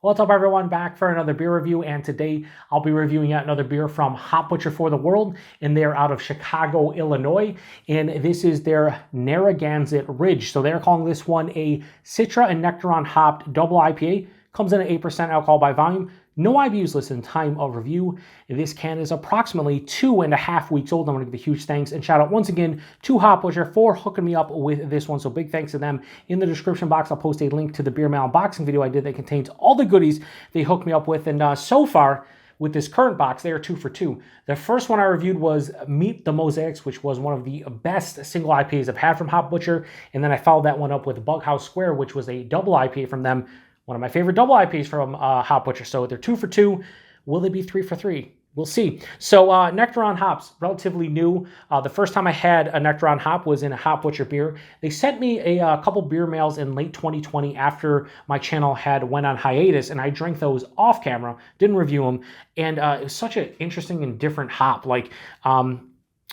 What's up, everyone? Back for another beer review, and today I'll be reviewing yet another beer from Hop Butcher for the World, and they're out of Chicago, Illinois, and this is their Narragansett Ridge. So they're calling this one a Citra and Nectaron-hopped Double IPA. Comes in at 8% alcohol by volume. No IBUs listed in time of review. This can is approximately 2.5 weeks old. I'm going to give a huge thanks and shout out once again to Hop Butcher for hooking me up with this one. So big thanks to them. In the description box, I'll post a link to the beer mail unboxing video I did that contains all the goodies they hooked me up with. And so far, with this current box, they are 2 for 2. The first one I reviewed was Meet the Mosaics, which was one of the best single IPAs I've had from Hop Butcher. And then I followed that one up with Bughouse Square, which was a double IPA from them. One of my favorite double IPAs from Hop Butcher. So they're 2 for 2. Will they be 3 for 3? We'll see. So Nectaron hops, relatively new. The first time I had a Nectaron hop was in a Hop Butcher beer. They sent me a couple beer mails in late 2020 after my channel had went on hiatus, and I drank those off camera, didn't review them, and it was such an interesting and different hop. Like,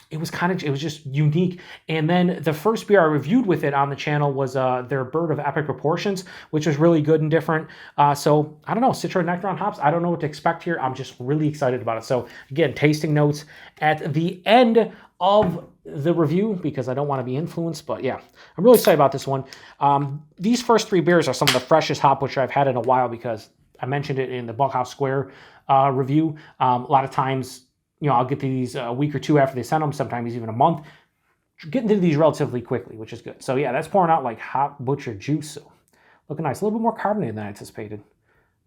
it was just unique. And then the first beer I reviewed with it on the channel was their Bird of Epic Proportions, which was really good and different. So I don't know, Citra Nectaron hops, I don't know what to expect here. I'm just really excited about it. So again, tasting notes at the end of the review because I don't want to be influenced, but yeah, I'm really excited about this one. These first 3 beers are some of the freshest Hop Butcher I've had in a while because I mentioned it in the Bughouse Square review. A lot of times, you know, I'll get these a week or 2 after they send them, sometimes even a month. Getting to these relatively quickly, which is good. So yeah, that's pouring out like Hop Butcher juice. So looking nice. A little bit more carbonated than I anticipated.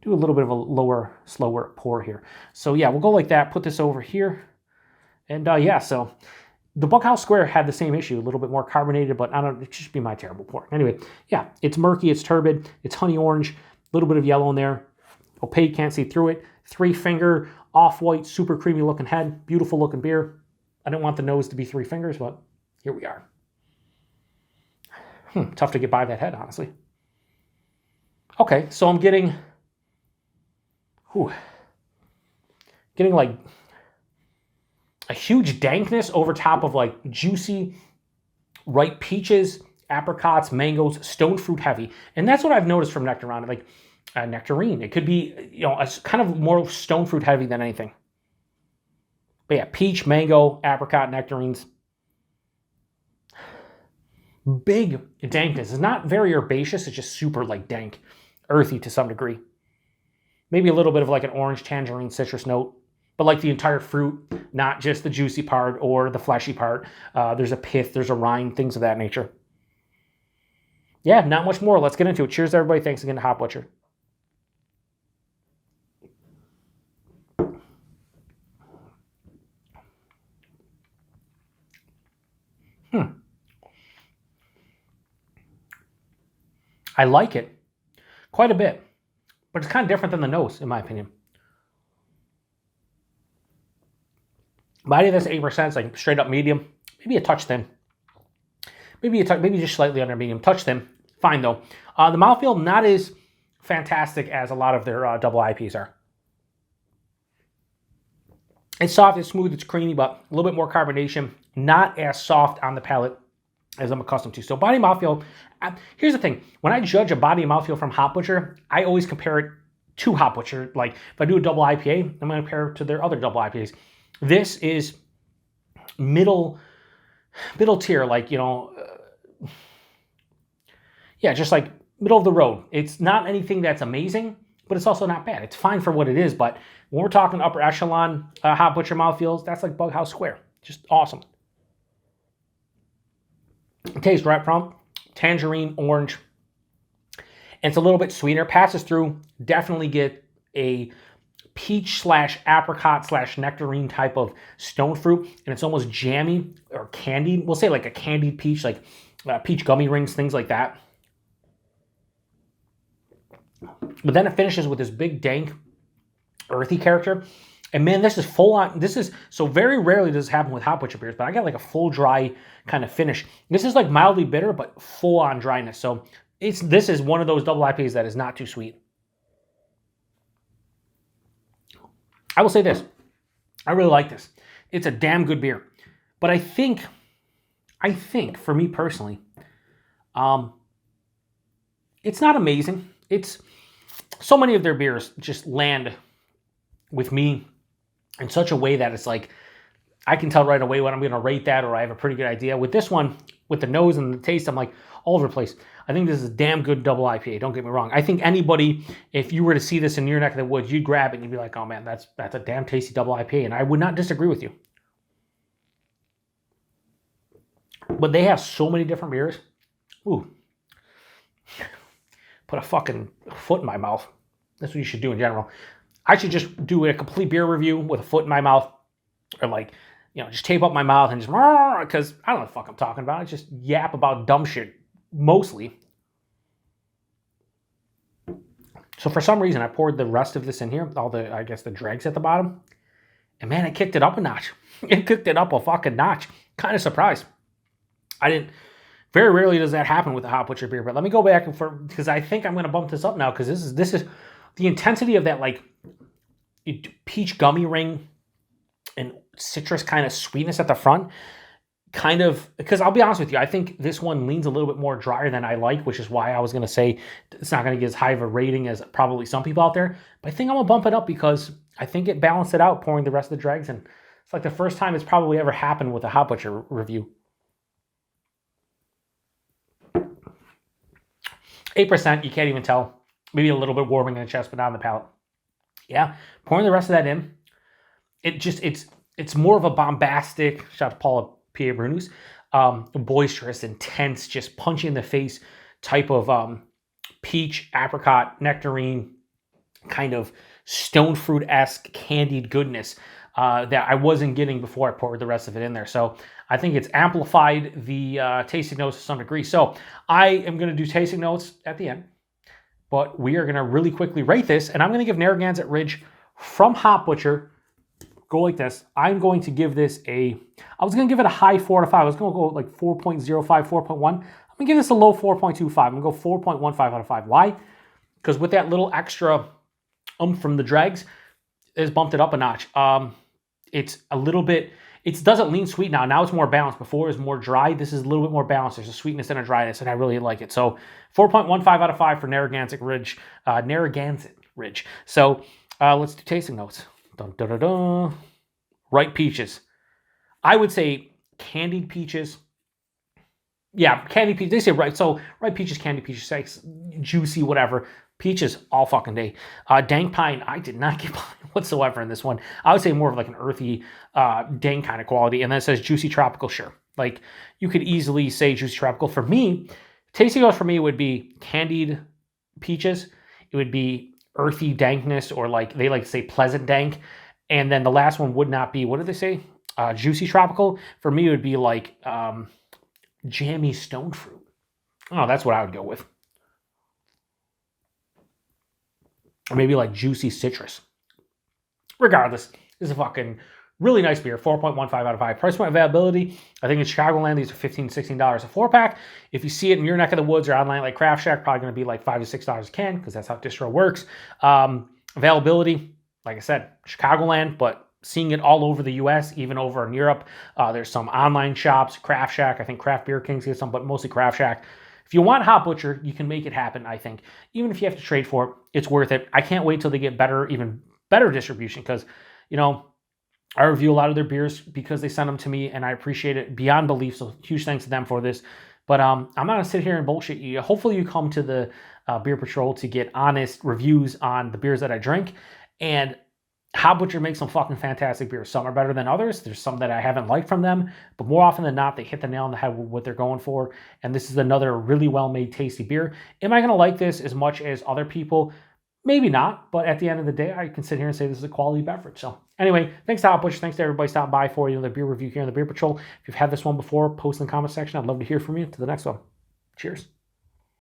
Do a little bit of a lower, slower pour here. So yeah, we'll go like that. Put this over here. And yeah, so the Bughouse Square had the same issue. A little bit more carbonated, but I don't, it should be my terrible pour. Anyway, yeah, it's murky, it's turbid, it's honey orange, a little bit of yellow in there. Opaque, can't see through it. 3-finger, off-white, super creamy looking head. Beautiful looking beer. I didn't want the nose to be 3 fingers, but here we are. Tough to get by that head, honestly. Okay, so I'm getting like a huge dankness over top of like juicy, ripe peaches, apricots, mangoes, stone fruit heavy. And that's what I've noticed from Nectaron. Like, nectarine. It could be, you know, a kind of more stone fruit heavy than anything. But yeah, peach, mango, apricot, nectarines. Big dankness. It's not very herbaceous. It's just super like dank, earthy to some degree. Maybe a little bit of like an orange, tangerine, citrus note. But like the entire fruit, not just the juicy part or the fleshy part. There's a pith, there's a rind, things of that nature. Yeah, not much more. Let's get into it. Cheers, everybody. Thanks again to Hop Butcher. I like it quite a bit, but it's kind of different than the nose, in my opinion. Body of this 8%, it's like straight up medium, maybe a touch thin, maybe just slightly under medium, touch thin. Fine though. The mouthfeel not as fantastic as a lot of their double IPAs are. It's soft, it's smooth, it's creamy, but a little bit more carbonation. Not as soft on the palate as I'm accustomed to. So body mouthfeel, here's the thing. When I judge a body mouthfeel from Hop Butcher, I always compare it to Hop Butcher. Like if I do a double IPA, I'm going to compare it to their other double IPAs. This is middle tier, like, you know, yeah, just like middle of the road. It's not anything that's amazing, but it's also not bad. It's fine for what it is, but when we're talking upper echelon Hop Butcher mouthfeels, that's like Bughouse Square. Just awesome. It tastes right from tangerine, orange. And it's a little bit sweeter. Passes through. Definitely get a peach / apricot / nectarine type of stone fruit. And it's almost jammy or candied. We'll say like a candied peach, like peach gummy rings, things like that. But then it finishes with this big, dank, earthy character. And man, this is full on. This is, so very rarely does this happen with Hop Butcher beers, but I got like a full dry kind of finish. This is like mildly bitter, but full on dryness. So this is one of those double IPAs that is not too sweet. I will say this. I really like this. It's a damn good beer. But I think for me personally, it's not amazing. It's so many of their beers just land with me in such a way that it's like, I can tell right away when I'm going to rate that, or I have a pretty good idea. With this one, with the nose and the taste, I'm like all over the place. I think this is a damn good double IPA. Don't get me wrong. I think anybody, if you were to see this in your neck of the woods, you'd grab it and you'd be like, oh man, that's a damn tasty double IPA. And I would not disagree with you. But they have so many different beers. Ooh. Put a fucking foot in my mouth. That's what you should do in general. I should just do a complete beer review with a foot in my mouth. Or like, you know, just tape up my mouth and just, because I don't know what the fuck I'm talking about. I just yap about dumb shit, mostly. So for some reason, I poured the rest of this in here, all the, I guess, the dregs at the bottom. And man, it kicked it up a notch. It kicked it up a fucking notch. Kind of surprised. Very rarely does that happen with a Hop Butcher beer, but let me go back because I think I'm going to bump this up now, because this is the intensity of that, like, peach gummy ring and citrus kind of sweetness at the front, kind of, because I'll be honest with you, I think this one leans a little bit more drier than I like, which is why I was going to say it's not going to get as high of a rating as probably some people out there, but I think I'm going to bump it up because I think it balanced it out, pouring the rest of the dregs, and it's like the first time it's probably ever happened with a Hop Butcher review. 8%, you can't even tell. Maybe a little bit warming in the chest, but not on the palate. Yeah, pouring the rest of that in, it's more of a bombastic, shout out to Paula P.A. Brunus, boisterous, intense, just punch in the face type of peach, apricot, nectarine, kind of stone fruit-esque candied goodness that I wasn't getting before I poured the rest of it in there. So I think it's amplified the tasting notes to some degree. So I am going to do tasting notes at the end, but we are going to really quickly rate this, and I'm going to give Narragansett Ridge from Hop Butcher, go like this. I'm going to give this I was going to give it a high 4 out of 5. I was going to go like 4.05, 4.1. I'm going to give this a low 4.25. I'm going to go 4.15 out of 5. Why? Because with that little extra from the dregs, it's bumped it up a notch. It's a little bit, it doesn't lean sweet now. Now it's more balanced. Before it was more dry. This is a little bit more balanced. There's a sweetness and a dryness, and I really like it. So 4.15 out of 5 for Narragansett Ridge. So let's do tasting notes. Dun, dun, dun, dun. Ripe peaches. I would say candied peaches. Yeah, candied peaches. They say ripe. So ripe peaches, candied peaches, juicy, whatever. Peaches all fucking day. Dank pine, I did not get pine whatsoever in this one. I would say more of like an earthy, dank kind of quality. And then it says juicy tropical, sure. Like you could easily say juicy tropical. For me, tasting notes for me would be candied peaches. It would be earthy dankness, or like they like to say pleasant dank. And then the last one would not be, what did they say? Juicy tropical. For me, it would be like jammy stone fruit. Oh, that's what I would go with. Or maybe like juicy citrus. Regardless, this is a fucking really nice beer. 4.15 out of 5. Price point availability, I think in Chicagoland, these are $15, $16 a 4-pack. If you see it in your neck of the woods or online like Craft Shack, probably going to be like $5 to $6 a can, because that's how distro works. Availability, like I said, Chicagoland, but seeing it all over the U.S., even over in Europe. There's some online shops, Craft Shack. I think Craft Beer Kings gets some, but mostly Craft Shack. If you want Hop Butcher, you can make it happen, I think. Even if you have to trade for it, it's worth it. I can't wait till they get better, even better distribution, because, you know, I review a lot of their beers because they send them to me, and I appreciate it beyond belief, so huge thanks to them for this. But I'm not going to sit here and bullshit you. Hopefully you come to the Beer Patrol to get honest reviews on the beers that I drink, and Hop Butcher makes some fucking fantastic beers. Some are better than others. There's some that I haven't liked from them, but more often than not, they hit the nail on the head with what they're going for. And this is another really well-made, tasty beer. Am I going to like this as much as other people? Maybe not, but at the end of the day, I can sit here and say this is a quality beverage. So anyway, thanks to Hop Butcher. Thanks to everybody stopping by for another beer review here on the Beer Patrol. If you've had this one before, post in the comment section. I'd love to hear from you. To the next one. Cheers.